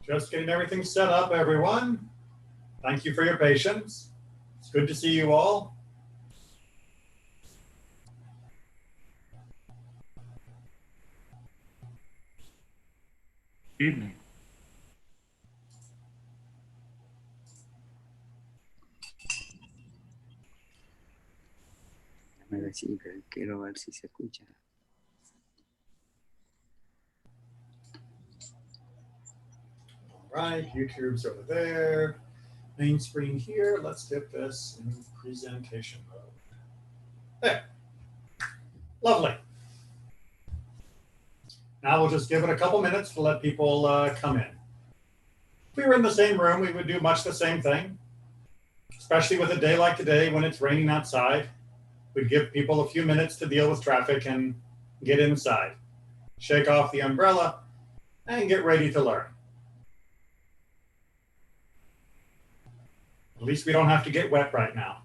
Just getting everything set up, everyone. Thank you for your patience. It's good to see you all. Evening. Sí, quiero ver si se escucha. All right, YouTube's over there. Main screen here. Let's get this in presentation mode. There. Lovely. Now we'll just give it a couple minutes to let people come in. If we were in the same room, we would do much the same thing, especially with a day like today when it's raining outside. We'd give people a few minutes to deal with traffic and get inside, shake off the umbrella, and get ready to learn. At least we don't have to get wet right now.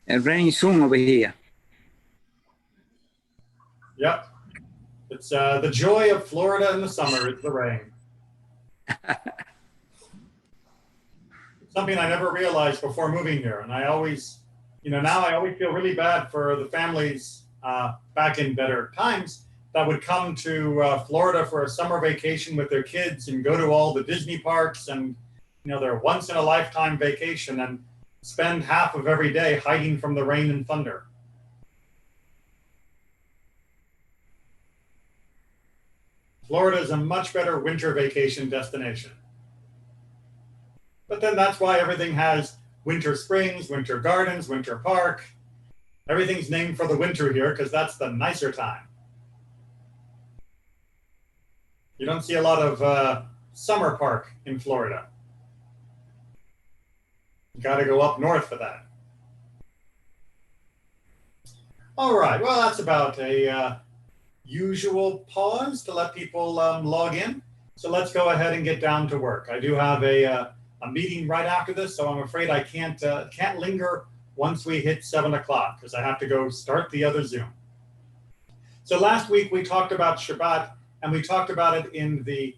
It rains soon over here. Yep. It's the joy of Florida in the summer is the rain. Something I never realized before moving here. And I always, now I always feel really bad for the families back in better times that would come to Florida for a summer vacation with their kids and go to all the Disney parks and, their once in a lifetime vacation and spend half of every day hiding from the rain and thunder. Florida is a much better winter vacation destination. But then that's why everything has winter springs, winter gardens, winter park. Everything's named for the winter here because that's the nicer time. You don't see a lot of summer park in Florida. You got to go up north for that. All right, well, that's about a usual pause to let people log in. So let's go ahead and get down to work. I do have a meeting right after this, so I'm afraid I can't linger once we hit 7 o'clock because I have to go start the other Zoom. So last week we talked about Shabbat, and we talked about it in the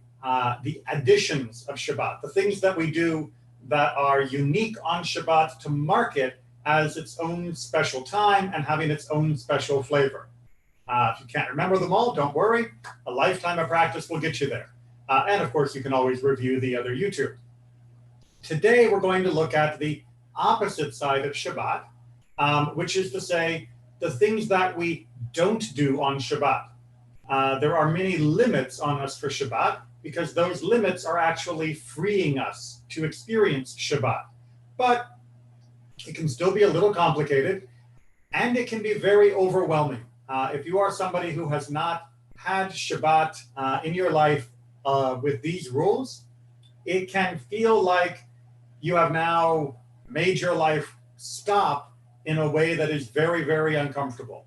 additions of Shabbat, the things that we do that are unique on Shabbat to mark it as its own special time and having its own special flavor. If you can't remember them all, don't worry. A lifetime of practice will get you there. And of course, you can always review the other YouTube. Today, we're going to look at the opposite side of Shabbat, which is to say, the things that we don't do on Shabbat. There are many limits on us for Shabbat because those limits are actually freeing us to experience Shabbat. But it can still be a little complicated, and it can be very overwhelming. If you are somebody who has not had Shabbat in your life with these rules, it can feel like you have now made your life stop in a way that is very, very uncomfortable.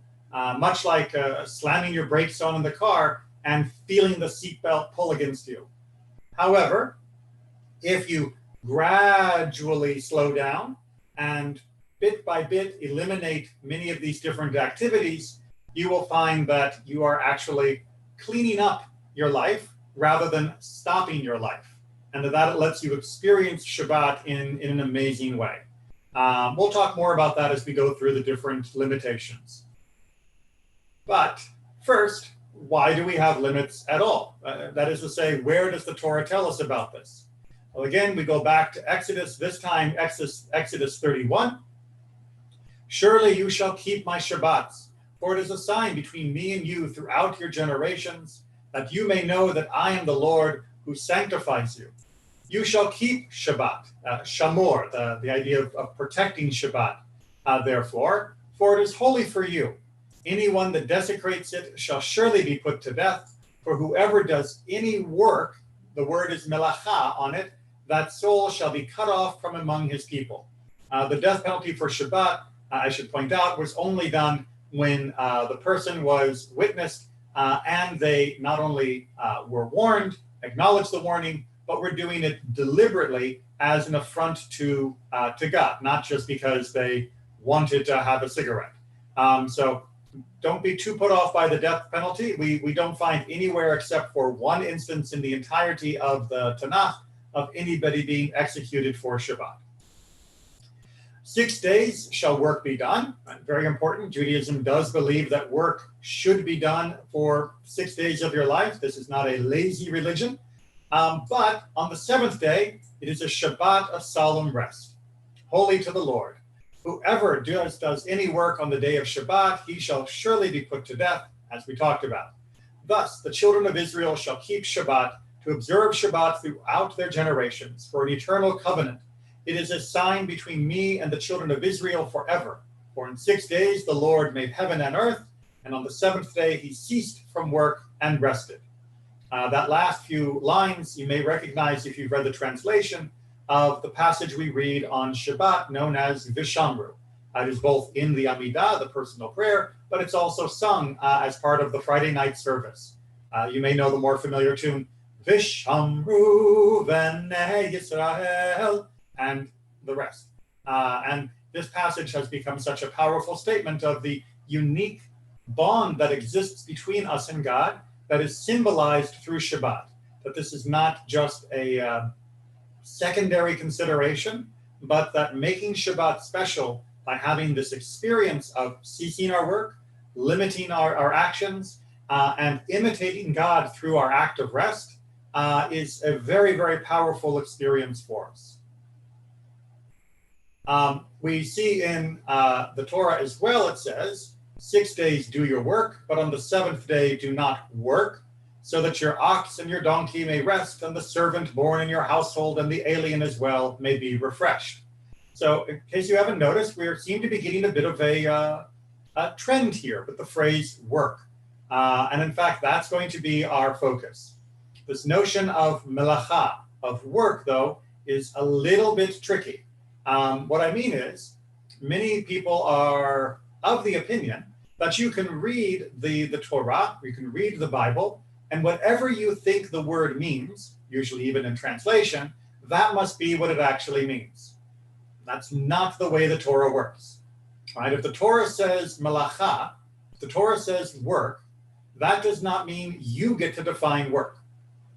Much like slamming your brakes on in the car and feeling the seatbelt pull against you. However, if you gradually slow down and bit by bit eliminate many of these different activities, you will find that you are actually cleaning up your life rather than stopping your life. And that it lets you experience Shabbat in an amazing way. We'll talk more about that as we go through the different limitations. But first, why do we have limits at all? That is to say, where does the Torah tell us about this? Well, again, we go back to Exodus, this time Exodus 31. Surely you shall keep my Shabbats, for it is a sign between me and you throughout your generations, that you may know that I am the Lord who sanctifies you. You shall keep Shabbat, shamor, the idea of protecting Shabbat, therefore, for it is holy for you. Anyone that desecrates it shall surely be put to death, for whoever does any work, the word is melacha on it, that soul shall be cut off from among his people. The death penalty for Shabbat, I should point out, was only done when the person was witnessed and they not only were warned, acknowledged the warning, but were doing it deliberately as an affront to God, not just because they wanted to have a cigarette. So don't be too put off by the death penalty. We don't find anywhere except for one instance in the entirety of the Tanakh of anybody being executed for Shabbat. 6 days shall work be done. Very important. Judaism does believe that work should be done for 6 days of your life. This is not a lazy religion. But on the seventh day, it is a Shabbat of solemn rest, holy to the Lord. Whoever does any work on the day of Shabbat, he shall surely be put to death, as we talked about. Thus, the children of Israel shall keep Shabbat, to observe Shabbat throughout their generations, for an eternal covenant. It is a sign between me and the children of Israel forever. For in 6 days the Lord made heaven and earth, and on the seventh day he ceased from work and rested. That last few lines you may recognize if you've read the translation of the passage we read on Shabbat, known as Vishamru. It is both in the Amidah, the personal prayer, but it's also sung as part of the Friday night service. You may know the more familiar tune, Vishamru B'nei Yisrael, and the rest. And this passage has become such a powerful statement of the unique bond that exists between us and God that is symbolized through Shabbat, that this is not just a secondary consideration, but that making Shabbat special by having this experience of ceasing our work, limiting our actions, and imitating God through our act of rest is a very, very powerful experience for us. We see in the Torah as well, it says, 6 days do your work, but on the seventh day do not work, so that your ox and your donkey may rest, and the servant born in your household and the alien as well may be refreshed. So in case you haven't noticed, we seem to be getting a bit of a trend here with the phrase work. And in fact, that's going to be our focus. This notion of melacha, of work, though, is a little bit tricky. What I mean is, many people are of the opinion that you can read the Torah, you can read the Bible, and whatever you think the word means, usually even in translation, that must be what it actually means. That's not the way the Torah works. Right? If the Torah says melacha, if the Torah says work, that does not mean you get to define work.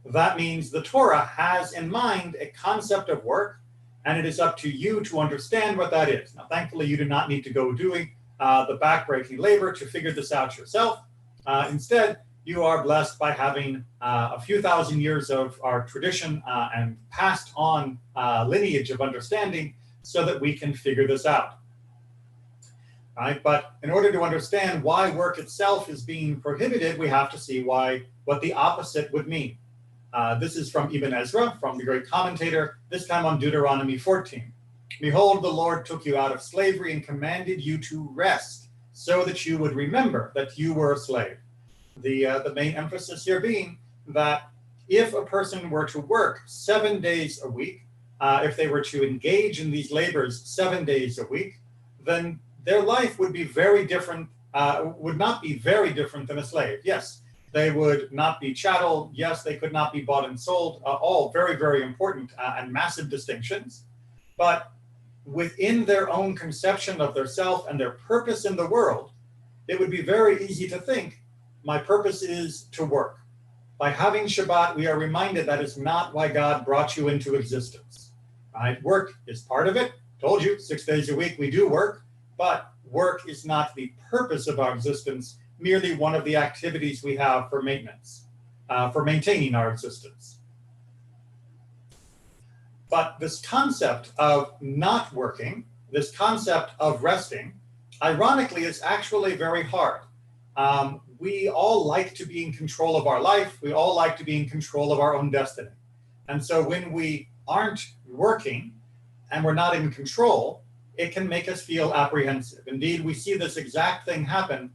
That means the Torah has in mind a concept of work, and it is up to you to understand what that is. Now, thankfully, you do not need to go doing the backbreaking labor to figure this out yourself. Instead, you are blessed by having a few thousand years of our tradition and passed on lineage of understanding so that we can figure this out. Right? But in order to understand why work itself is being prohibited, we have to see what the opposite would mean. This is from Ibn Ezra, from the great commentator, this time on Deuteronomy 14. Behold, the Lord took you out of slavery and commanded you to rest, so that you would remember that you were a slave. The main emphasis here being that if a person were to work 7 days a week, if they were to engage in these labors 7 days a week, then their life would be very different, would not be very different than a slave. Yes, they would not be chattel. Yes, they could not be bought and sold. All very, very important and massive distinctions. But within their own conception of their self and their purpose in the world, it would be very easy to think, my purpose is to work. By having Shabbat, we are reminded that is not why God brought you into existence. Right? Work is part of it. Told you, 6 days a week we do work, but work is not the purpose of our existence, merely one of the activities we have for maintenance, for maintaining our existence. But this concept of not working, this concept of resting, ironically, is actually very hard. We all like to be in control of our life. We all like to be in control of our own destiny. And so when we aren't working and we're not in control, it can make us feel apprehensive. Indeed, we see this exact thing happen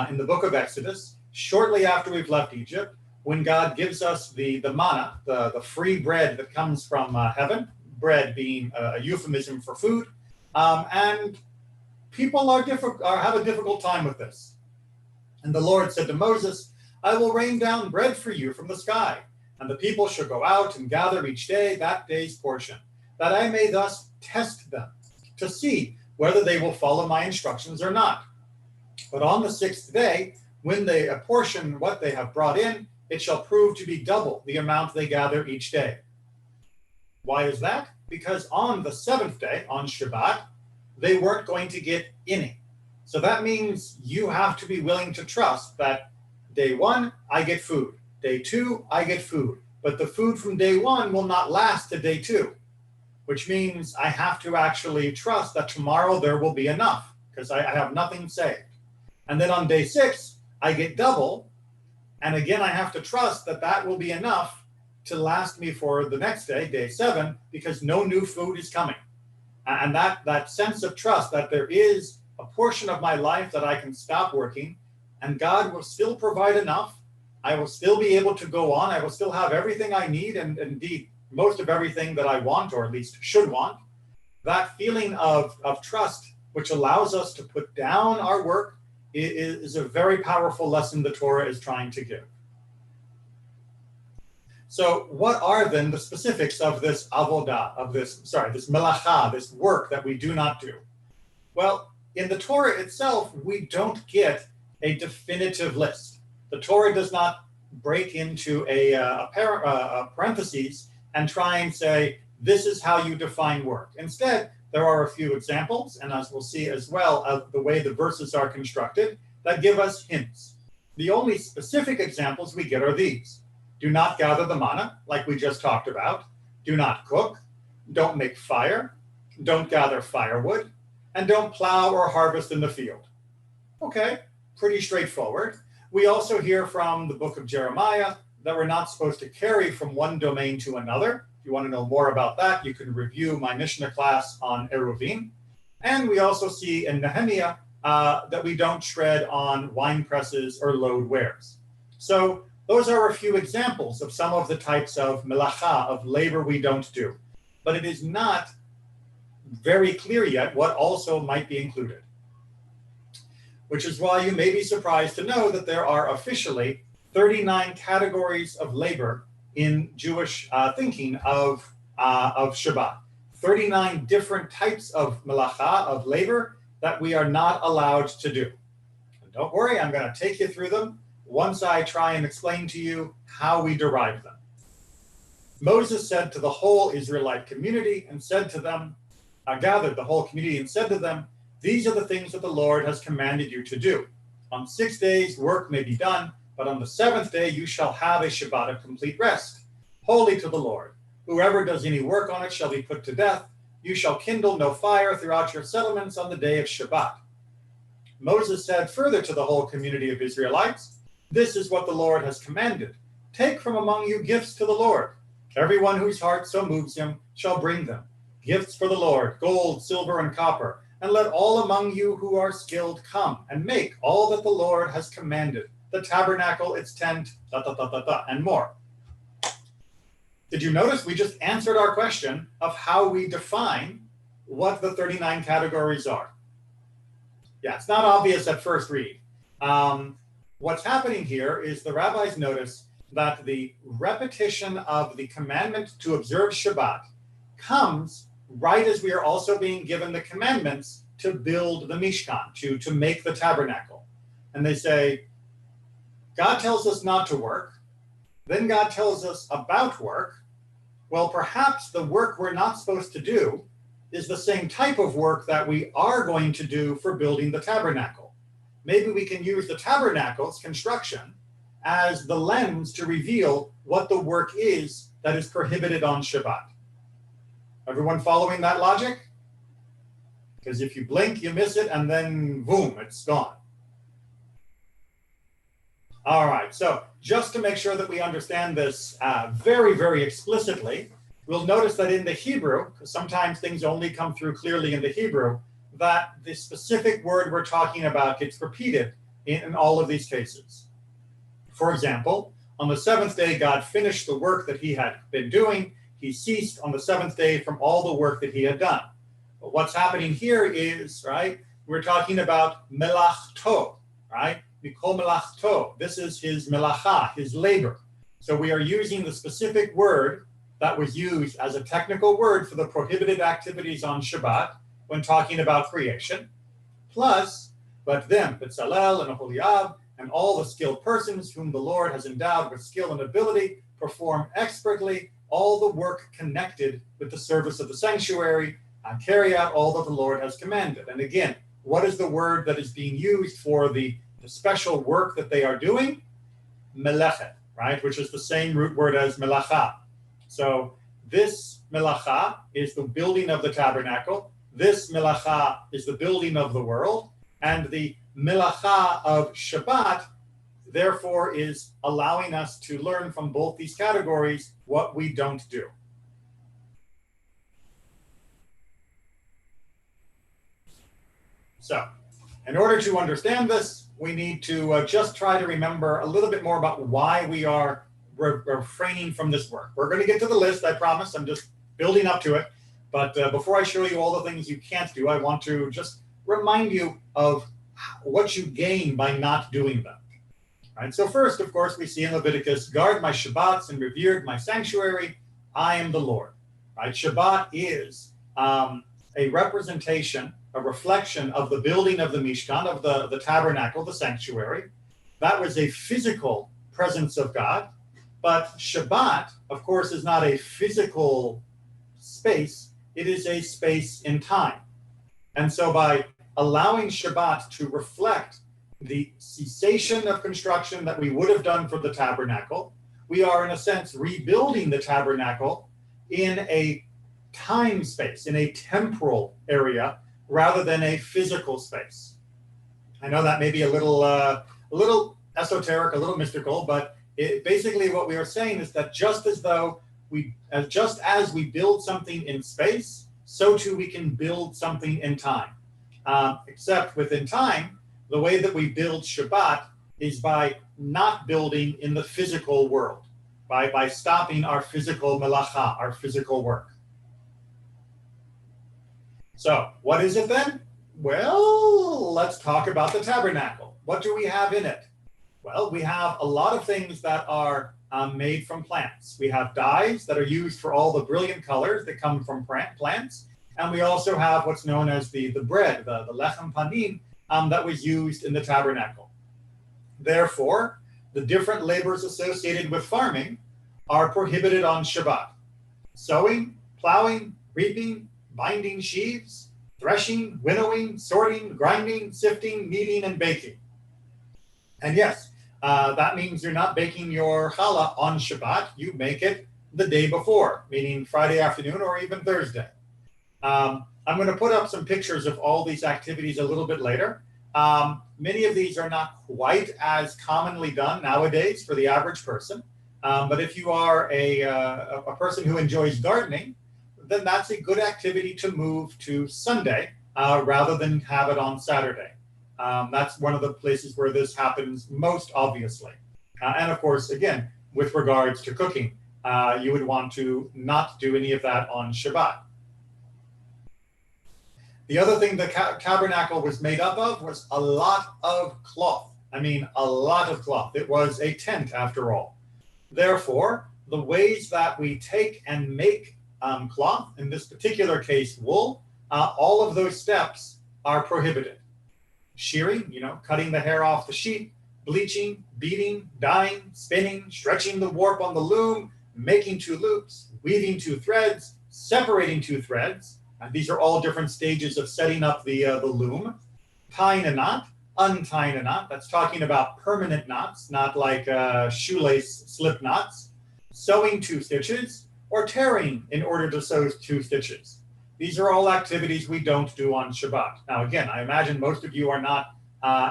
in the book of Exodus, shortly after we've left Egypt, when God gives us the manna, the free bread that comes from heaven, bread being a euphemism for food, and people have a difficult time with this. And the Lord said to Moses, I will rain down bread for you from the sky, and the people shall go out and gather each day that day's portion, that I may thus test them, to see whether they will follow my instructions or not. But on the sixth day, when they apportion what they have brought in, it shall prove to be double the amount they gather each day. Why is that? Because on the seventh day, on Shabbat, they weren't going to get any. So that means you have to be willing to trust that day one, I get food. Day two, I get food. But the food from day one will not last to day two, which means I have to actually trust that tomorrow there will be enough because I have nothing saved. And then on day six, I get double. And again, I have to trust that that will be enough to last me for the next day, day seven, because no new food is coming. And that sense of trust that there is a portion of my life that I can stop working and God will still provide enough. I will still be able to go on. I will still have everything I need and indeed most of everything that I want, or at least should want. That feeling of trust, which allows us to put down our work, is a very powerful lesson the Torah is trying to give. So what are then the specifics of this avodah, this melacha, this work that we do not do? Well, in the Torah itself, we don't get a definitive list. The Torah does not break into a parentheses and try and say, this is how you define work. Instead, there are a few examples, and as we'll see as well, of the way the verses are constructed, that give us hints. The only specific examples we get are these. Do not gather the manna, like we just talked about. Do not cook. Don't make fire. Don't gather firewood. And don't plow or harvest in the field. Okay, pretty straightforward. We also hear from the book of Jeremiah that we're not supposed to carry from one domain to another. If you want to know more about that, you can review my Mishnah class on Eruvin. And we also see in Nehemiah that we don't shred on wine presses or load wares. So those are a few examples of some of the types of melacha, of labor we don't do. But it is not very clear yet what also might be included. Which is why you may be surprised to know that there are officially 39 categories of labor in Jewish thinking of Shabbat. 39 different types of melacha, of labor, that we are not allowed to do. And don't worry, I'm going to take you through them once I try and explain to you how we derive them. Moses said to the whole Israelite community and said to them, gathered the whole community and said to them, these are the things that the Lord has commanded you to do. On 6 days work may be done, but on the seventh day you shall have a Shabbat of complete rest, holy to the Lord. Whoever does any work on it shall be put to death. You shall kindle no fire throughout your settlements on the day of Shabbat. Moses said further to the whole community of Israelites, this is what the Lord has commanded. Take from among you gifts to the Lord. Everyone whose heart so moves him shall bring them. Gifts for the Lord, gold, silver, and copper. And let all among you who are skilled come and make all that the Lord has commanded, the tabernacle, its tent, and more. Did you notice we just answered our question of how we define what the 39 categories are? Yeah, it's not obvious at first read. What's happening here is the rabbis notice that the repetition of the commandment to observe Shabbat comes right as we are also being given the commandments to build the Mishkan, to make the tabernacle. And they say, God tells us not to work, then God tells us about work. Well, perhaps the work we're not supposed to do is the same type of work that we are going to do for building the tabernacle. Maybe we can use the tabernacle's construction as the lens to reveal what the work is that is prohibited on Shabbat. Everyone following that logic? Because if you blink, you miss it, and then boom, it's gone. All right, so just to make sure that we understand this very, very explicitly, we'll notice that in the Hebrew, because sometimes things only come through clearly in the Hebrew, that the specific word we're talking about gets repeated in all of these cases. For example, on the seventh day, God finished the work that he had been doing. He ceased on the seventh day from all the work that he had done. But what's happening here is, right, we're talking about melachto, right? Mikol melachto. This is his melacha, his labor. So we are using the specific word that was used as a technical word for the prohibited activities on Shabbat when talking about creation. Plus, But them, Bezalel and Aholiab, and all the skilled persons whom the Lord has endowed with skill and ability, perform expertly all the work connected with the service of the sanctuary and carry out all that the Lord has commanded. And again, what is the word that is being used for the special work that they are doing? Melechet, right? Which is the same root word as melacha. So this melacha is the building of the tabernacle. This melacha is the building of the world. And the melacha of Shabbat, therefore, is allowing us to learn from both these categories what we don't do. So, in order to understand this, we need to just try to remember a little bit more about why we are refraining from this work. We're going to get to the list, I promise. I'm just building up to it. But before I show you all the things you can't do, I want to just remind you of what you gain by not doing them. Right? So first, of course, we see in Leviticus, guard my Shabbats and revered my sanctuary. I am the Lord. Right? Shabbat is a representation, a reflection of the building of the Mishkan, of the tabernacle, the sanctuary. That was a physical presence of God. But Shabbat, of course, is not a physical space. It is a space in time. And so by allowing Shabbat to reflect the cessation of construction that we would have done for the tabernacle, we are, in a sense, rebuilding the tabernacle in a time space, in a temporal area, rather than a physical space. I know that may be a little esoteric, a little mystical, but basically what we are saying is that just as we build something in space, so too we can build something in time. Except within time, the way that we build Shabbat is by not building in the physical world, by stopping our physical melacha, our physical work. So what is it then? Well, let's talk about the tabernacle. What do we have in it? Well, we have a lot of things that are made from plants. We have dyes that are used for all the brilliant colors that come from plants. And we also have what's known as the bread, the lechem panim, that was used in the tabernacle. Therefore, the different labors associated with farming are prohibited on Shabbat. Sowing, plowing, reaping, binding sheaves, threshing, winnowing, sorting, grinding, sifting, kneading, and baking. And yes, that means you're not baking your challah on Shabbat. You make it the day before, meaning Friday afternoon or even Thursday. I'm going to put up some pictures of all these activities a little bit later. Many of these are not quite as commonly done nowadays for the average person. But if you are a person who enjoys gardening, then that's a good activity to move to Sunday rather than have it on Saturday. That's one of the places where this happens most obviously. And of course, again, with regards to cooking, you would want to not do any of that on Shabbat. The other thing the tabernacle was made up of was a lot of cloth. I mean, a lot of cloth. It was a tent after all. Therefore, the ways that we take and make cloth, in this particular case, wool, all of those steps are prohibited. Shearing, cutting the hair off the sheep, bleaching, beating, dyeing, spinning, stretching the warp on the loom, making two loops, weaving two threads, separating two threads. And these are all different stages of setting up the loom. Tying a knot, untying a knot. That's talking about permanent knots, not like shoelace slip knots. Sewing two stitches, or tearing in order to sew two stitches. These are all activities we don't do on Shabbat. Now, again, I imagine most of you are not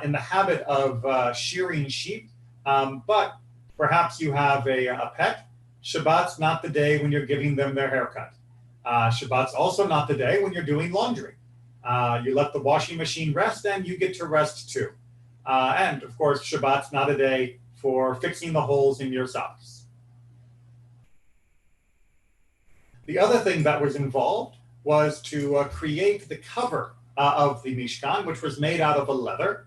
in the habit of shearing sheep, but perhaps you have a pet. Shabbat's not the day when you're giving them their haircut. Shabbat's also not the day when you're doing laundry. You let the washing machine rest and you get to rest too. And of course, Shabbat's not a day for fixing the holes in your socks. The other thing that was involved was to create the cover of the Mishkan, which was made out of a leather.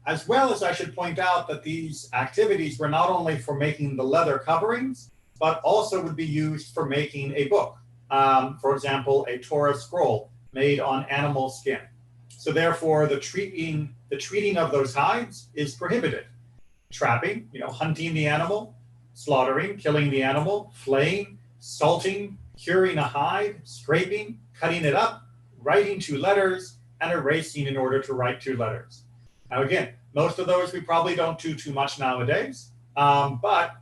As well as I should point out that these activities were not only for making the leather coverings, but also would be used for making a book. For example, a Torah scroll made on animal skin. So therefore, the treating of those hides is prohibited. Trapping, hunting the animal, slaughtering, killing the animal, flaying, salting, curing a hide, scraping, cutting it up, writing 2 letters, and erasing in order to write 2 letters. Now again, most of those we probably don't do too much nowadays, but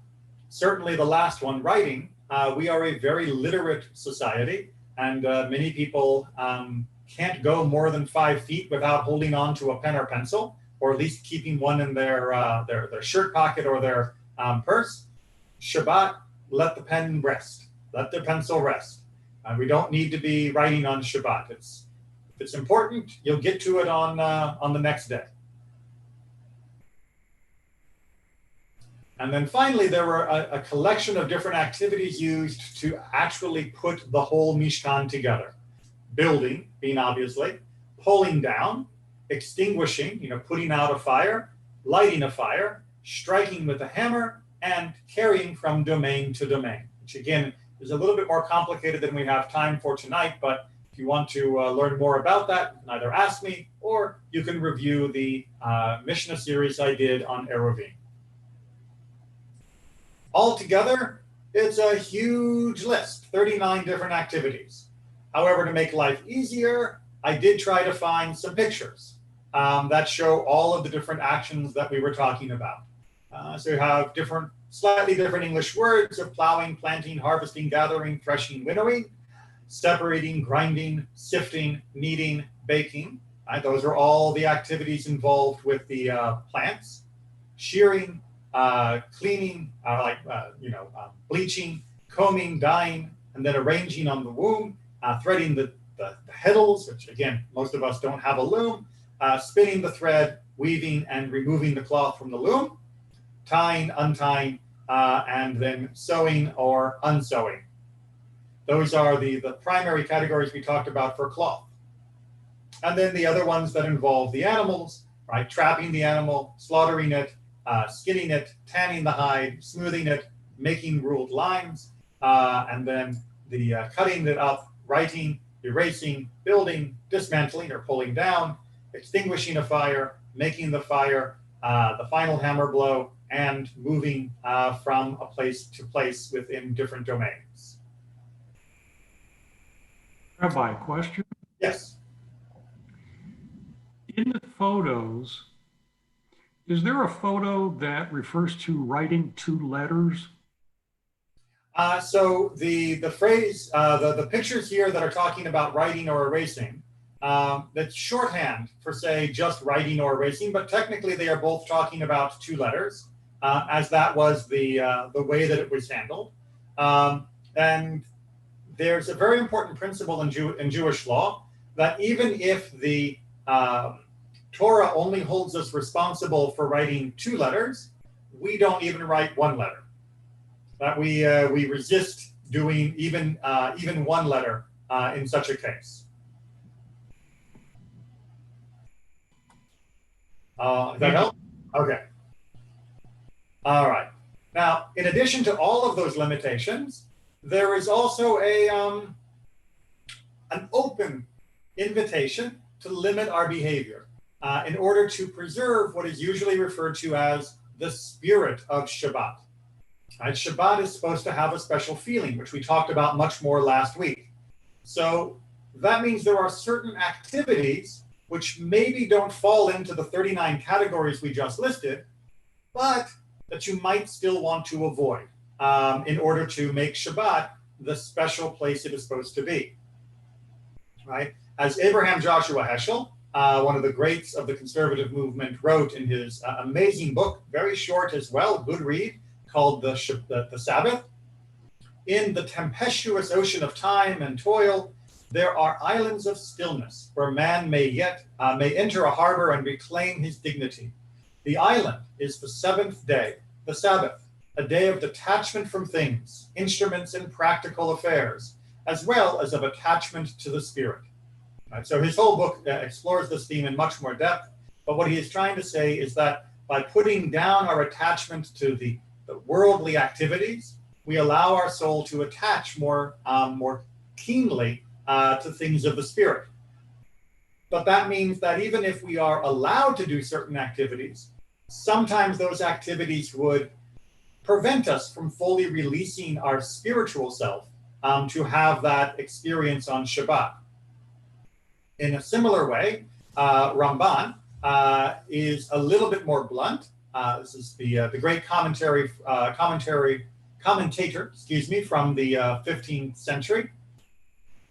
certainly the last one, writing, we are a very literate society, and many people can't go more than 5 feet without holding on to a pen or pencil, or at least keeping one in their shirt pocket or their purse. Shabbat, let the pen rest, let the pencil rest. We don't need to be writing on Shabbat. If it's important, you'll get to it on the next day. And then finally, there were a collection of different activities used to actually put the whole Mishkan together. Building, being obviously, pulling down, extinguishing, putting out a fire, lighting a fire, striking with a hammer, and carrying from domain to domain, which again is a little bit more complicated than we have time for tonight, but if you want to learn more about that, you can either ask me or you can review the Mishnah series I did on Eruvin. Altogether, it's a huge list, 39 different activities. However, to make life easier, I did try to find some pictures that show all of the different actions that we were talking about. So you have slightly different English words of plowing, planting, harvesting, gathering, threshing, winnowing, separating, grinding, sifting, kneading, baking. Right? Those are all the activities involved with the plants. Shearing, cleaning, bleaching, combing, dyeing, and then arranging on the loom, threading the heddles, which again, most of us don't have a loom, spinning the thread, weaving and removing the cloth from the loom, tying, untying, and then sewing or unsewing. Those are the primary categories we talked about for cloth. And then the other ones that involve the animals, right? Trapping the animal, slaughtering it, skinning it, tanning the hide, smoothing it, making ruled lines, and then the cutting it up, writing, erasing, building, dismantling or pulling down, extinguishing a fire, making the fire, the final hammer blow, and moving from a place to place within different domains. Rabbi, question? Yes. In the photos, is there a photo that refers to writing 2 letters? So the phrase, the pictures here that are talking about writing or erasing, that's shorthand for say just writing or erasing, but technically they are both talking about 2 letters, as that was the way that it was handled. And there's a very important principle in Jewish law that even if the Torah only holds us responsible for writing 2 letters, we don't even write 1 letter. That we resist doing even 1 letter in such a case. Does that help? Okay. All right. Now, in addition to all of those limitations, there is also an open invitation to limit our behavior in order to preserve what is usually referred to as the spirit of Shabbat. Right? Shabbat is supposed to have a special feeling, which we talked about much more last week. So that means there are certain activities which maybe don't fall into the 39 categories we just listed, but that you might still want to avoid in order to make Shabbat the special place it is supposed to be. Right? As Abraham Joshua Heschel, one of the greats of the conservative movement, wrote in his amazing book, very short as well, good read, called the Sabbath. In the tempestuous ocean of time and toil, there are islands of stillness where man may enter a harbor and reclaim his dignity. The island is the 7th day, the Sabbath, a day of detachment from things, instruments, and practical affairs, as well as of attachment to the spirit. Right, so his whole book explores this theme in much more depth, but what he is trying to say is that by putting down our attachment to the worldly activities, we allow our soul to attach more keenly to things of the spirit. But that means that even if we are allowed to do certain activities, sometimes those activities would prevent us from fully releasing our spiritual self to have that experience on Shabbat. In a similar way, Ramban is a little bit more blunt. This is the great commentator, from the 15th century.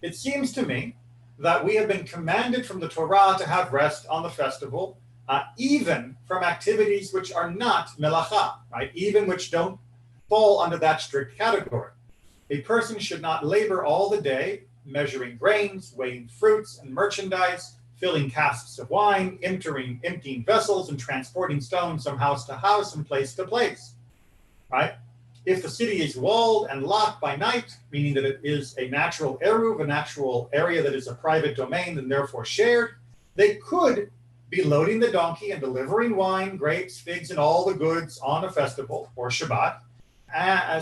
It seems to me that we have been commanded from the Torah to have rest on the festival, even from activities which are not melacha, right? Even which don't fall under that strict category. A person should not labor all the day measuring grains, weighing fruits and merchandise, filling casks of wine, emptying vessels, and transporting stones from house to house and place to place, right? If the city is walled and locked by night, meaning that it is a natural eruv, a natural area that is a private domain and therefore shared, they could be loading the donkey and delivering wine, grapes, figs, and all the goods on a festival or Shabbat,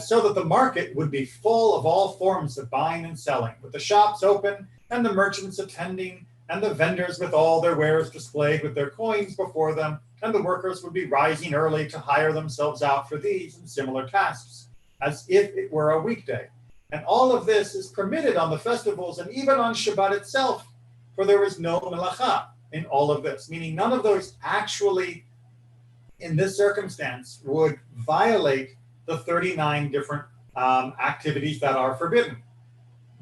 so that the market would be full of all forms of buying and selling, with the shops open and the merchants attending and the vendors with all their wares displayed with their coins before them, and the workers would be rising early to hire themselves out for these and similar tasks, as if it were a weekday. And all of this is permitted on the festivals and even on Shabbat itself, for there is no melacha in all of this, meaning none of those actually, in this circumstance, would violate the 39 different activities that are forbidden.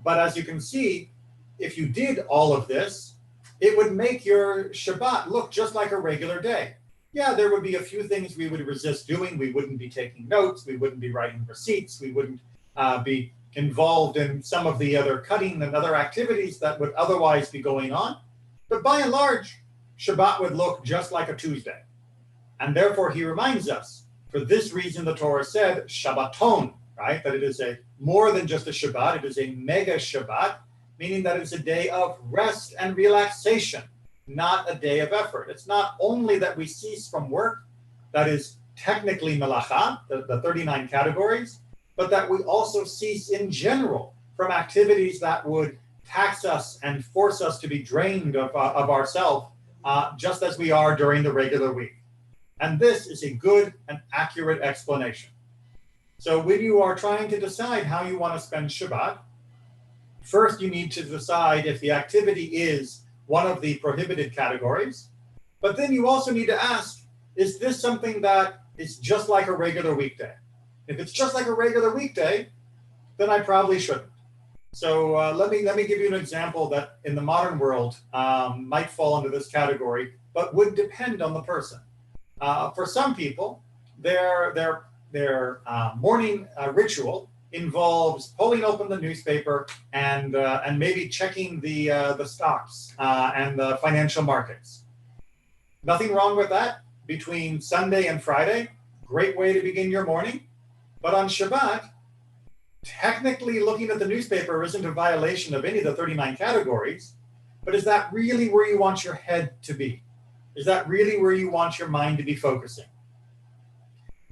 But as you can see, if you did all of this, it would make your Shabbat look just like a regular day. Yeah, there would be a few things we would resist doing. We wouldn't be taking notes. We wouldn't be writing receipts. We wouldn't be involved in some of the other cutting and other activities that would otherwise be going on. But by and large, Shabbat would look just like a Tuesday. And therefore, he reminds us, for this reason, the Torah said, Shabbaton, right? That it is a more than just a Shabbat. It is a mega Shabbat, meaning that it's a day of rest and relaxation, not a day of effort. It's not only that we cease from work, that is technically melacha, the 39 categories, but that we also cease in general from activities that would tax us and force us to be drained of ourselves, just as we are during the regular week. And this is a good and accurate explanation. So when you are trying to decide how you want to spend Shabbat, first you need to decide if the activity is one of the prohibited categories, but then you also need to ask, is this something that is just like a regular weekday? If it's just like a regular weekday, then I probably shouldn't. So let me give you an example that in the modern world might fall into this category, but would depend on the person. For some people, their morning ritual involves pulling open the newspaper and maybe checking the stocks and the financial markets. Nothing wrong with that. Between Sunday and Friday, great way to begin your morning. But on Shabbat, technically looking at the newspaper isn't a violation of any of the 39 categories, but is that really where you want your head to be? Is that really where you want your mind to be focusing?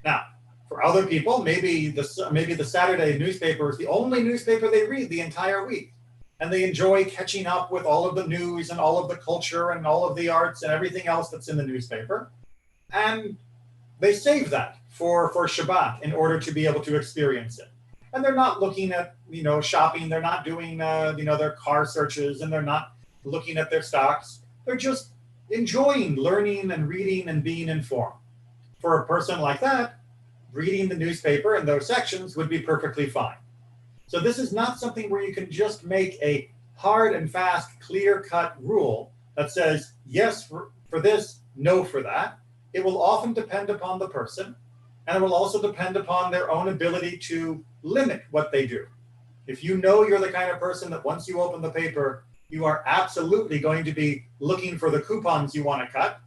Now, for other people, maybe the Saturday newspaper is the only newspaper they read the entire week, and they enjoy catching up with all of the news and all of the culture and all of the arts and everything else that's in the newspaper, and they save that for Shabbat in order to be able to experience it. And they're not looking at shopping, they're not doing their car searches, and they're not looking at their stocks. They're just enjoying learning and reading and being informed. For a person like that, reading the newspaper and those sections would be perfectly fine. So this is not something where you can just make a hard and fast, clear-cut rule that says yes for this, no for that. It will often depend upon the person, and it will also depend upon their own ability to limit what they do. If you know you're the kind of person that once you open the paper, you are absolutely going to be looking for the coupons you want to cut,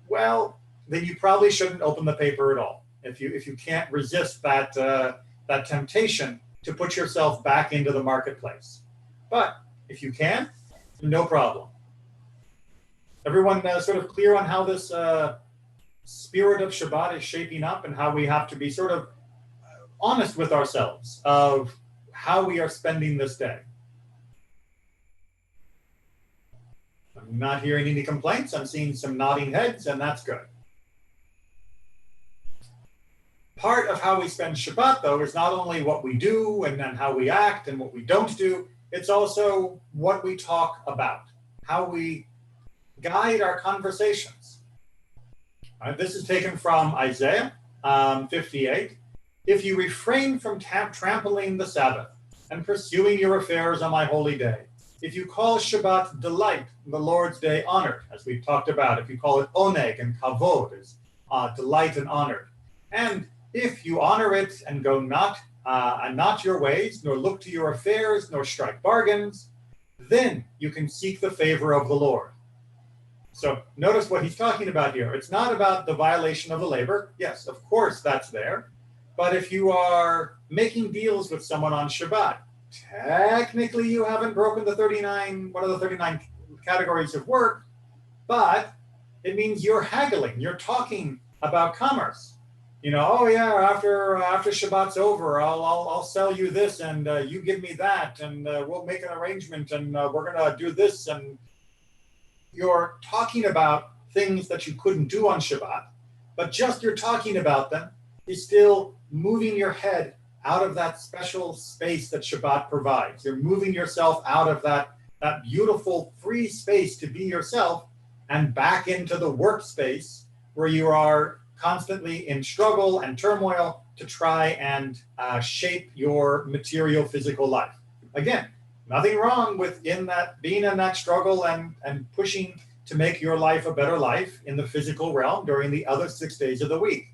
well, then you probably shouldn't open the paper at all. If you can't resist that temptation to put yourself back into the marketplace. But if you can, no problem. Everyone sort of clear on how this spirit of Shabbat is shaping up and how we have to be sort of honest with ourselves of how we are spending this day? I'm not hearing any complaints. I'm seeing some nodding heads, and that's good. Part of how we spend Shabbat, though, is not only what we do and then how we act and what we don't do, it's also what we talk about, how we guide our conversations. This is taken from Isaiah 58. If you refrain from trampling the Sabbath and pursuing your affairs on my holy day, if you call Shabbat delight, the Lord's day honored, as we've talked about, if you call it oneg and kavod, as delight and honored, and if you honor it and go not your ways, nor look to your affairs, nor strike bargains, then you can seek the favor of the Lord. So notice what he's talking about here. It's not about the violation of the labor. Yes, of course, that's there. But if you are making deals with someone on Shabbat, technically you haven't broken the 39 categories of work, but it means you're haggling. You're talking about commerce. Oh yeah, after Shabbat's over, I'll sell you this, and you give me that, and we'll make an arrangement, and we're gonna do this, and you're talking about things that you couldn't do on Shabbat, but just you're talking about them is still moving your head out of that special space that Shabbat provides. You're moving yourself out of that beautiful free space to be yourself and back into the workspace where you are constantly in struggle and turmoil to try and shape your material physical life. Again, nothing wrong with being in that struggle and pushing to make your life a better life in the physical realm during the other 6 days of the week.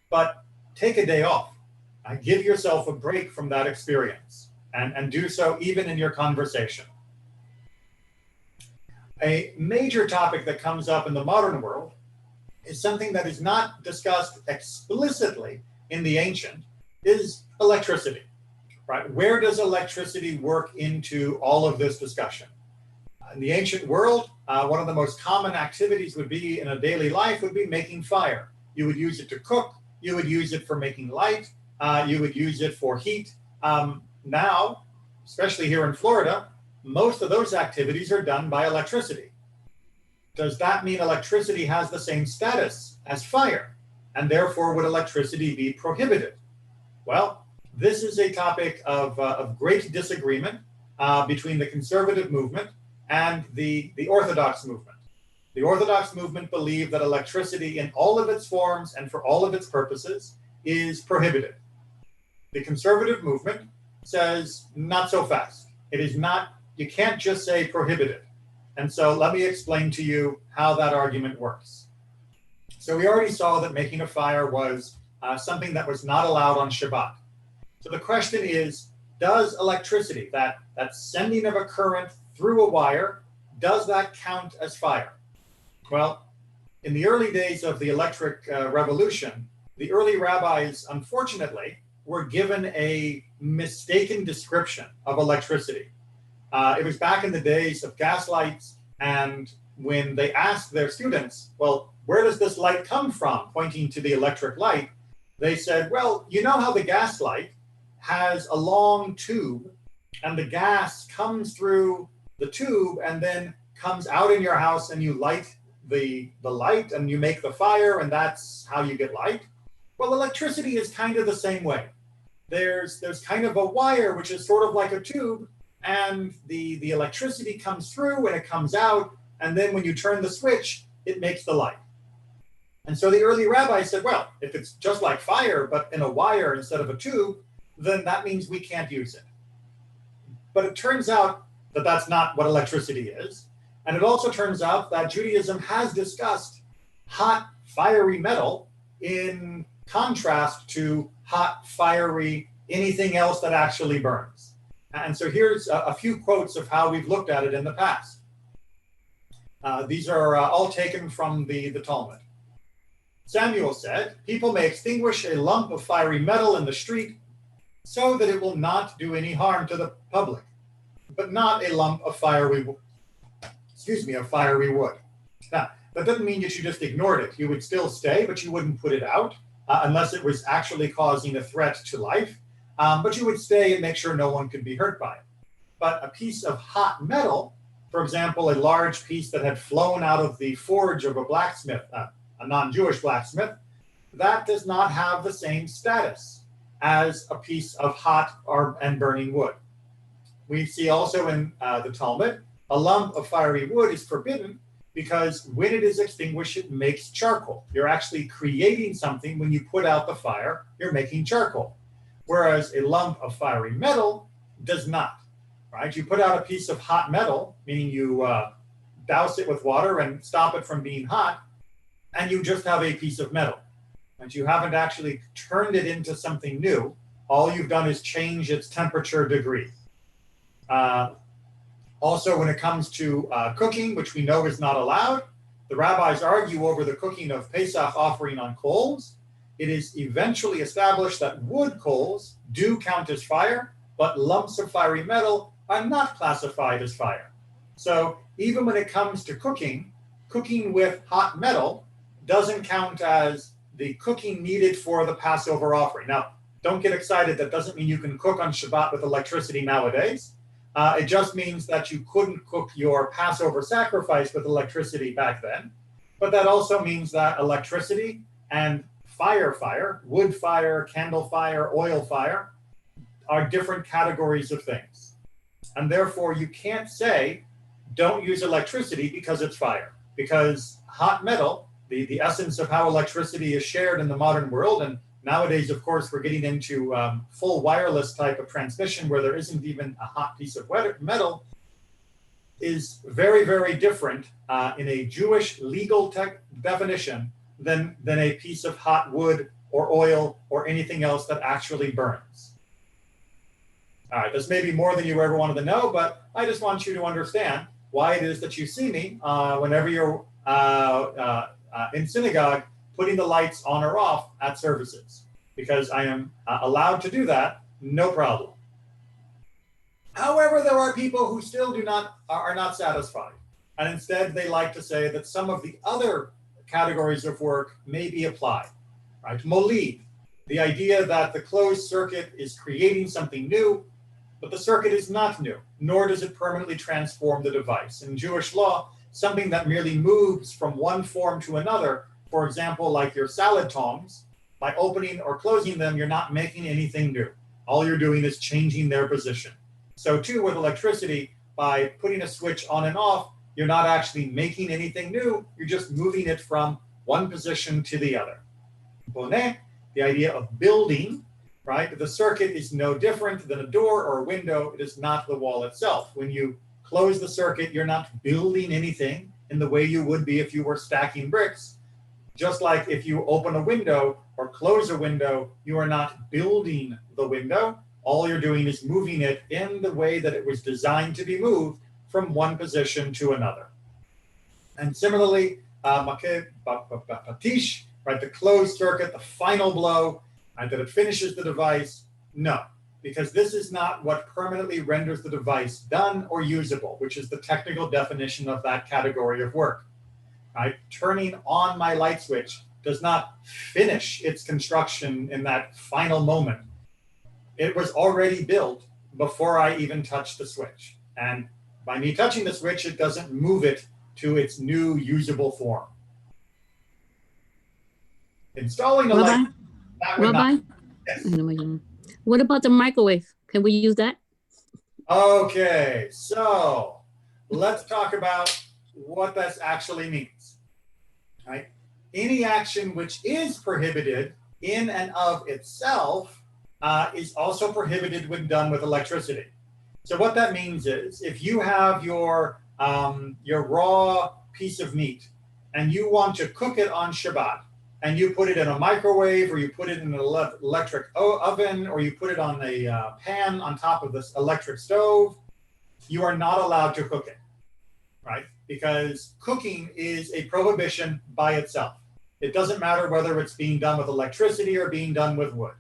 But take a day off. Give yourself a break from that experience and do so even in your conversation. A major topic that comes up in the modern world is something that is not discussed explicitly in the ancient, is electricity. Right? Where does electricity work into all of this discussion? In the ancient world, one of the most common activities would be in a daily life would be making fire. You would use it to cook. You would use it for making light. You would use it for heat. Now, especially here in Florida, most of those activities are done by electricity. Does that mean electricity has the same status as fire? And therefore, would electricity be prohibited? Well, this is a topic of great disagreement between the conservative movement and the Orthodox movement. The Orthodox movement believe that electricity in all of its forms and for all of its purposes is prohibited. The conservative movement says not so fast. It is not, you can't just say prohibited. And so let me explain to you how that argument works. So we already saw that making a fire was something that was not allowed on Shabbat. So the question is, does electricity, that sending of a current through a wire, does that count as fire? Well, in the early days of the electric revolution, the early rabbis, unfortunately, were given a mistaken description of electricity. It was back in the days of gas lights, and when they asked their students, well, where does this light come from, pointing to the electric light, they said, well, you know how the gas light has a long tube, and the gas comes through the tube and then comes out in your house, and you light the light and you make the fire, and that's how you get light. Well, electricity is kind of the same way. There's kind of a wire which is sort of like a tube, and the electricity comes through and it comes out, and then when you turn the switch, it makes the light. And so the early rabbis said, well, if it's just like fire but in a wire instead of a tube, then that means we can't use it. But it turns out that that's not what electricity is. And it also turns out that Judaism has discussed hot, fiery metal in contrast to hot, fiery, anything else that actually burns. And so here's a few quotes of how we've looked at it in the past. These are all taken from the Talmud. Samuel said, people may extinguish a lump of fiery metal in the street so that it will not do any harm to the public, but not a lump of fiery wood. Now, that doesn't mean that you just ignored it. You would still stay, but you wouldn't put it out unless it was actually causing a threat to life. But you would stay and make sure no one could be hurt by it. But a piece of hot metal for example, a large piece that had flown out of the forge of a blacksmith, a non-Jewish blacksmith, that does not have the same status as a piece of hot and burning wood. We see also in the Talmud, a lump of fiery wood is forbidden because when it is extinguished, it makes charcoal. You're actually creating something. When you put out the fire, you're making charcoal. Whereas a lump of fiery metal does not, right? You put out a piece of hot metal, meaning you douse it with water and stop it from being hot, and you just have a piece of metal. And you haven't actually turned it into something new. All you've done is change its temperature degree. Also, when it comes to cooking, which we know is not allowed, the rabbis argue over the cooking of Pesach offering on coals. It is eventually established that wood coals do count as fire, but lumps of fiery metal are not classified as fire. So even when it comes to cooking, cooking with hot metal doesn't count as the cooking needed for the Passover offering. Now, don't get excited. That doesn't mean you can cook on Shabbat with electricity nowadays. It just means that you couldn't cook your Passover sacrifice with electricity back then. But that also means that electricity and fire, wood fire, candle fire, oil fire, are different categories of things. And therefore, you can't say, don't use electricity because it's fire. Because hot metal, the essence of how electricity is shared in the modern world, and nowadays, of course, we're getting into full wireless type of transmission where there isn't even a hot piece of metal, is very, very different in a Jewish legal definition than a piece of hot wood or oil or anything else that actually burns. All right, this may be more than you ever wanted to know, but I just want you to understand why it is that you see me whenever you're in synagogue putting the lights on or off at services, because I am allowed to do that, no problem. However, there are people who still are not satisfied, and instead they like to say that some of the other categories of work may be applied, right? Molid, the idea that the closed circuit is creating something new, but the circuit is not new, nor does it permanently transform the device. In Jewish law, something that merely moves from one form to another, for example, like your salad tongs, by opening or closing them, you're not making anything new. All you're doing is changing their position. So too with electricity, by putting a switch on and off, you're not actually making anything new, you're just moving it from one position to the other. Boneh, the idea of building, right? The circuit is no different than a door or a window. It is not the wall itself. When you close the circuit, you're not building anything in the way you would be if you were stacking bricks. Just like if you open a window or close a window, you are not building the window. All you're doing is moving it in the way that it was designed to be moved from one position to another. And similarly, patish, right, the closed circuit, the final blow, right, that it finishes the device, no, because this is not what permanently renders the device done or usable, which is the technical definition of that category of work. Right? Turning on my light switch does not finish its construction in that final moment. It was already built before I even touched the switch. And by me touching the switch, it doesn't move it to its new usable form. Installing a light, that would not. Yes. What about the microwave? Can we use that? Okay, so let's talk about what that actually means. Right? Any action which is prohibited in and of itself is also prohibited when done with electricity. So what that means is, if you have your raw piece of meat and you want to cook it on Shabbat, and you put it in a microwave, or you put it in an electric oven, or you put it on a pan on top of this electric stove, you are not allowed to cook it, right? Because cooking is a prohibition by itself. It doesn't matter whether it's being done with electricity or being done with wood.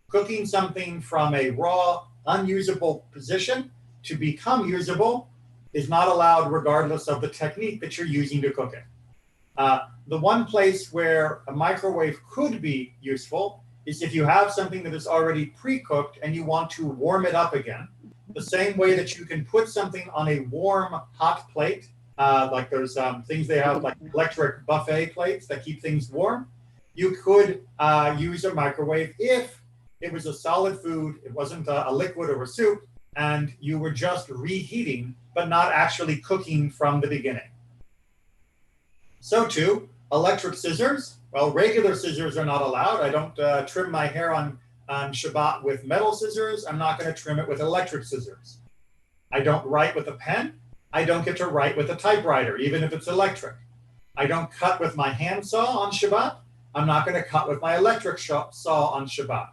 Cooking something from a raw, unusable position to become usable is not allowed regardless of the technique that you're using to cook it. The one place where a microwave could be useful is if you have something that is already pre-cooked and you want to warm it up again. the same way that you can put something on a warm, hot plate, like those things they have, like electric buffet plates that keep things warm, you could use a microwave if it was a solid food, it wasn't a liquid or a soup, and you were just reheating, but not actually cooking from the beginning. So too, electric scissors. Well, regular scissors are not allowed. I don't trim my hair on Shabbat with metal scissors. I'm not going to trim it with electric scissors. I don't write with a pen. I don't get to write with a typewriter, even if it's electric. I don't cut with my handsaw on Shabbat. I'm not going to cut with my electric saw on Shabbat.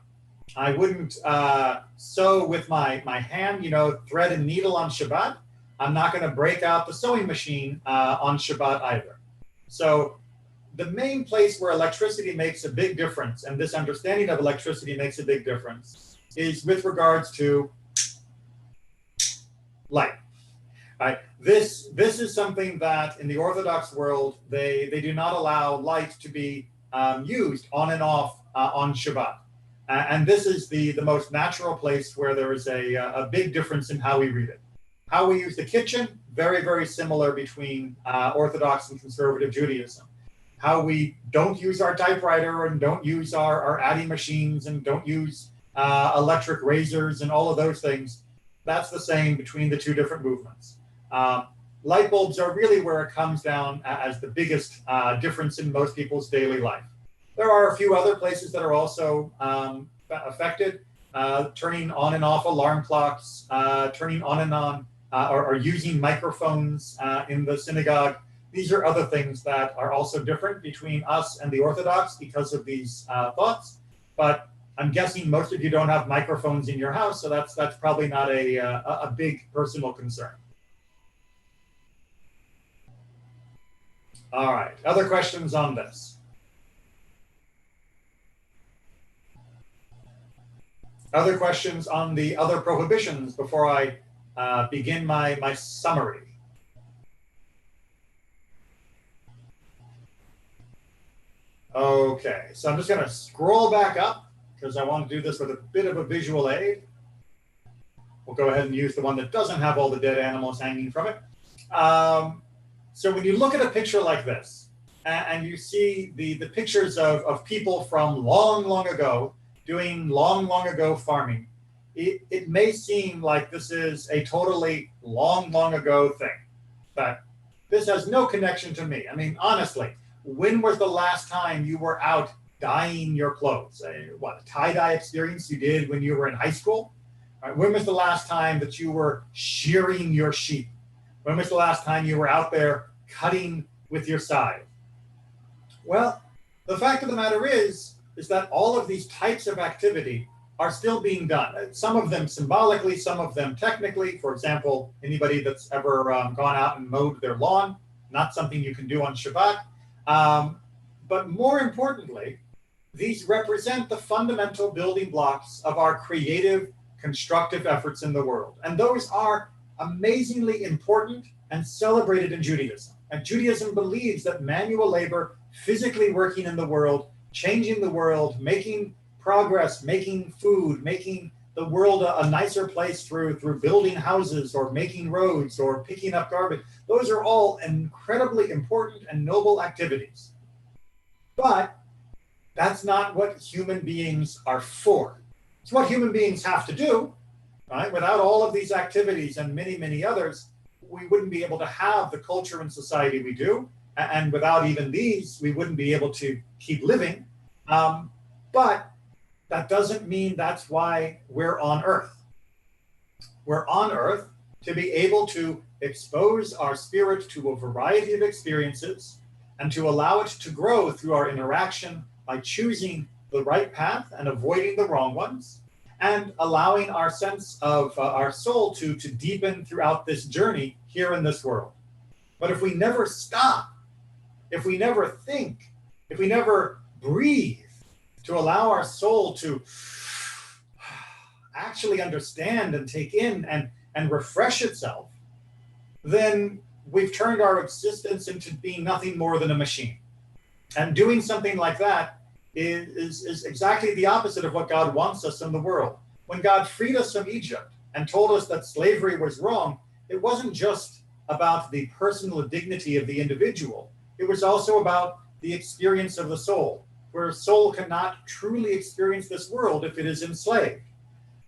I wouldn't sew with my hand, thread and needle on Shabbat. I'm not going to break out the sewing machine on Shabbat either. So the main place where electricity makes a big difference, and this understanding of electricity makes a big difference, is with regards to light. Right? This is something that in the Orthodox world, they do not allow light to be used on and off on Shabbat. And this is the most natural place where there is a big difference in how we read it. How we use the kitchen, very, very similar between Orthodox and conservative Judaism. How we don't use our typewriter and don't use our adding machines and don't use electric razors and all of those things, that's the same between the two different movements. Light bulbs are really where it comes down as the biggest difference in most people's daily life. There are a few other places that are also affected, turning on and off alarm clocks, turning on and on, or using microphones in the synagogue. These are other things that are also different between us and the Orthodox because of these thoughts. But I'm guessing most of you don't have microphones in your house, so that's probably not a big personal concern. All right, other questions on this? Other questions on the other prohibitions before I begin my summary? Okay, so I'm just going to scroll back up because I want to do this with a bit of a visual aid. We'll go ahead and use the one that doesn't have all the dead animals hanging from it. So when you look at a picture like this, and you see the pictures of people from long, long ago doing long, long ago farming, it may seem like this is a totally long, long ago thing, but this has no connection to me. I mean, honestly, when was the last time you were out dyeing your clothes? A tie-dye experience you did when you were in high school? When was the last time that you were shearing your sheep? When was the last time you were out there cutting with your scythe? Well, the fact of the matter is that all of these types of activity are still being done. Some of them symbolically, some of them technically. For example, anybody that's ever gone out and mowed their lawn, not something you can do on Shabbat. But more importantly, these represent the fundamental building blocks of our creative, constructive efforts in the world. And those are amazingly important and celebrated in Judaism. And Judaism believes that manual labor, physically working in the world, changing the world, making progress, making food, making the world a nicer place through building houses or making roads or picking up garbage. Those are all incredibly important and noble activities. But that's not what human beings are for. It's what human beings have to do, right? Without all of these activities and many, many others, we wouldn't be able to have the culture and society we do. And without even these, we wouldn't be able to keep living. But that doesn't mean that's why we're on Earth. We're on Earth to be able to expose our spirit to a variety of experiences and to allow it to grow through our interaction by choosing the right path and avoiding the wrong ones, and allowing our sense of our soul to deepen throughout this journey here in this world. But if we never stop, if we never think, if we never breathe to allow our soul to actually understand and take in and refresh itself, then we've turned our existence into being nothing more than a machine. And doing something like that is exactly the opposite of what God wants us in the world. When God freed us from Egypt, and told us that slavery was wrong, it wasn't just about the personal dignity of the individual. It was also about the experience of the soul, where a soul cannot truly experience this world if it is enslaved.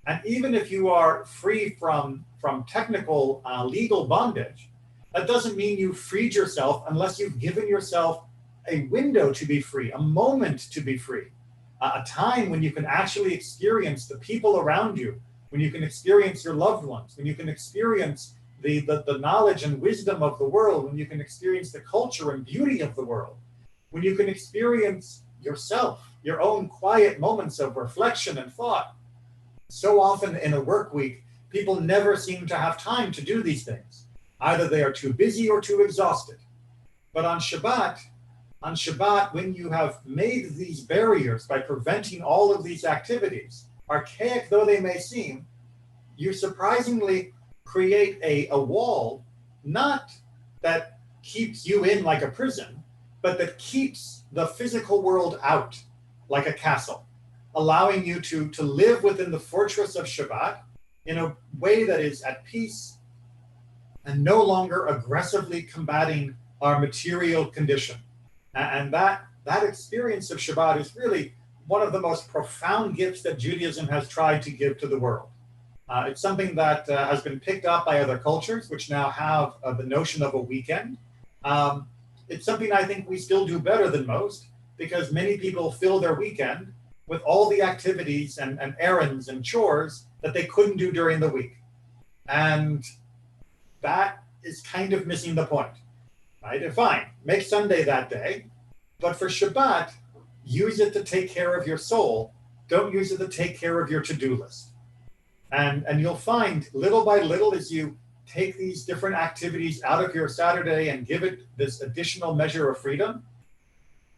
And even if you are free from technical legal bondage, that doesn't mean you've freed yourself unless you've given yourself a window to be free, a moment to be free, a time when you can actually experience the people around you, when you can experience your loved ones, when you can experience the knowledge and wisdom of the world, when you can experience the culture and beauty of the world, when you can experience yourself, your own quiet moments of reflection and thought. So often in a work week, people never seem to have time to do these things. Either they are too busy or too exhausted. But on Shabbat, when you have made these barriers by preventing all of these activities, archaic though they may seem, you surprisingly create a wall, not that keeps you in like a prison, but that keeps the physical world out like a castle, allowing you to live within the fortress of Shabbat in a way that is at peace and no longer aggressively combating our material condition. And that experience of Shabbat is really one of the most profound gifts that Judaism has tried to give to the world. It's something that has been picked up by other cultures, which now have the notion of a weekend. It's something I think we still do better than most, because many people fill their weekend with all the activities and errands and chores that they couldn't do during the week. And that is kind of missing the point, right? Fine, make Sunday that day, but for Shabbat, use it to take care of your soul. Don't use it to take care of your to-do list. And you'll find little by little, as you take these different activities out of your Saturday and give it this additional measure of freedom,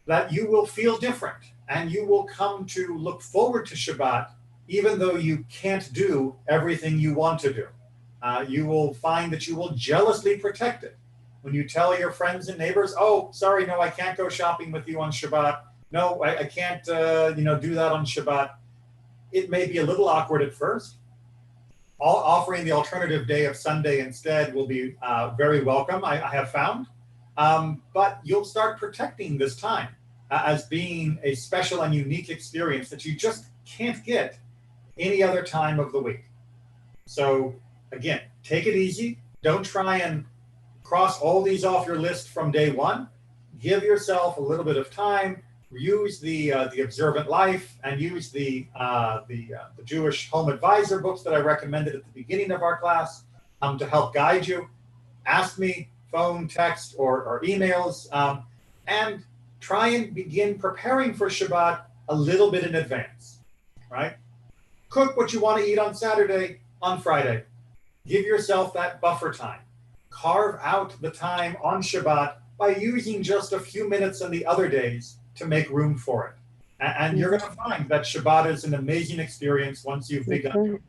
that you will feel different and you will come to look forward to Shabbat, even though you can't do everything you want to do. You will find that you will jealously protect it. When you tell your friends and neighbors, oh, sorry, no, I can't go shopping with you on Shabbat. No, I can't, do that on Shabbat. It may be a little awkward at first. Offering the alternative day of Sunday instead will be very welcome, I have found. But you'll start protecting this time as being a special and unique experience that you just can't get any other time of the week. So again, take it easy. Don't try and cross all these off your list from day one. Give yourself a little bit of time. Use the Observant Life and use the Jewish Home Advisor books that I recommended at the beginning of our class to help guide you. Ask me, phone, text, or emails, and try and begin preparing for Shabbat a little bit in advance, right? Cook what you want to eat on Saturday, on Friday. Give yourself that buffer time. Carve out the time on Shabbat by using just a few minutes on the other days to make room for it. And you're going to find that Shabbat is an amazing experience once you've begun.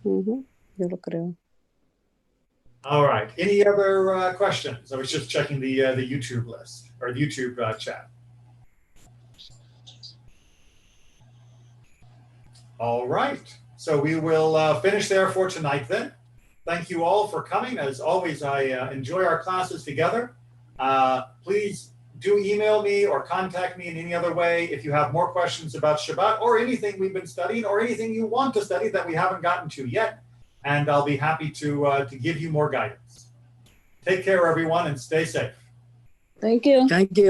Yo lo creo. All right. Any other questions? I was just checking the YouTube list or the YouTube chat. All right. So we will finish there for tonight then. Thank you all for coming. As always, I enjoy our classes together. Please do email me or contact me in any other way if you have more questions about Shabbat or anything we've been studying or anything you want to study that we haven't gotten to yet. And I'll be happy to give you more guidance. Take care, everyone, and stay safe. Thank you. Thank you.